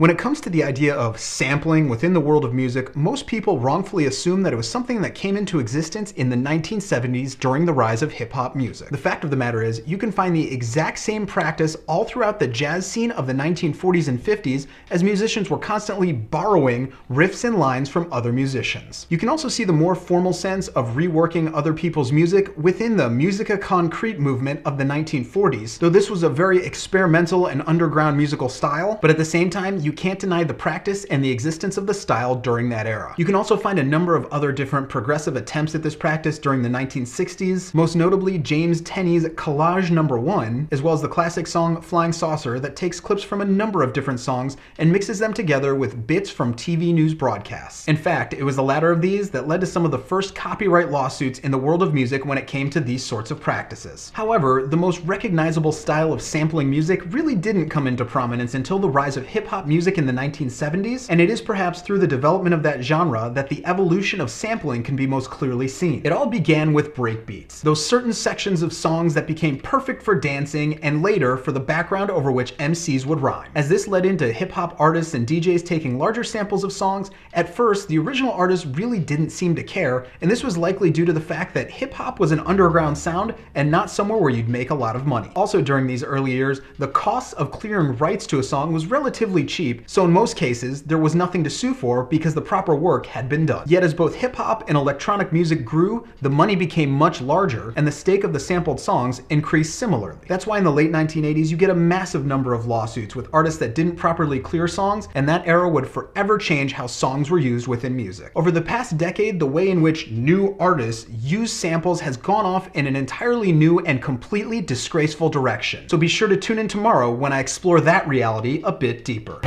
When it comes to the idea of sampling within the world of music, most people wrongfully assume that it was something that came into existence in the 1970s during the rise of hip-hop music. The fact of the matter is, you can find the exact same practice all throughout the jazz scene of the 1940s and 50s, as musicians were constantly borrowing riffs and lines from other musicians. You can also see the more formal sense of reworking other people's music within the musica concrete movement of the 1940s, though this was a very experimental and underground musical style, but at the same time, you can't deny the practice and the existence of the style during that era. You can also find a number of other different progressive attempts at this practice during the 1960s, most notably James Tenney's Collage No. 1, as well as the classic song Flying Saucer that takes clips from a number of different songs and mixes them together with bits from TV news broadcasts. In fact, it was the latter of these that led to some of the first copyright lawsuits in the world of music when it came to these sorts of practices. However, the most recognizable style of sampling music really didn't come into prominence until the rise of hip-hop music in the 1970s, and it is perhaps through the development of that genre that the evolution of sampling can be most clearly seen. It all began with breakbeats, those certain sections of songs that became perfect for dancing and later for the background over which MCs would rhyme. As this led into hip-hop artists and DJs taking larger samples of songs, at first the original artists really didn't seem to care, and this was likely due to the fact that hip-hop was an underground sound and not somewhere where you'd make a lot of money. Also during these early years, the cost of clearing rights to a song was relatively cheap, so in most cases there was nothing to sue for because the proper work had been done. Yet as both hip-hop and electronic music grew, the money became much larger and the stake of the sampled songs increased similarly. That's why in the late 1980s you get a massive number of lawsuits with artists that didn't properly clear songs, and that era would forever change how songs were used within music. Over the past decade, the way in which new artists use samples has gone off in an entirely new and completely disgraceful direction. So be sure to tune in tomorrow when I explore that reality a bit deeper.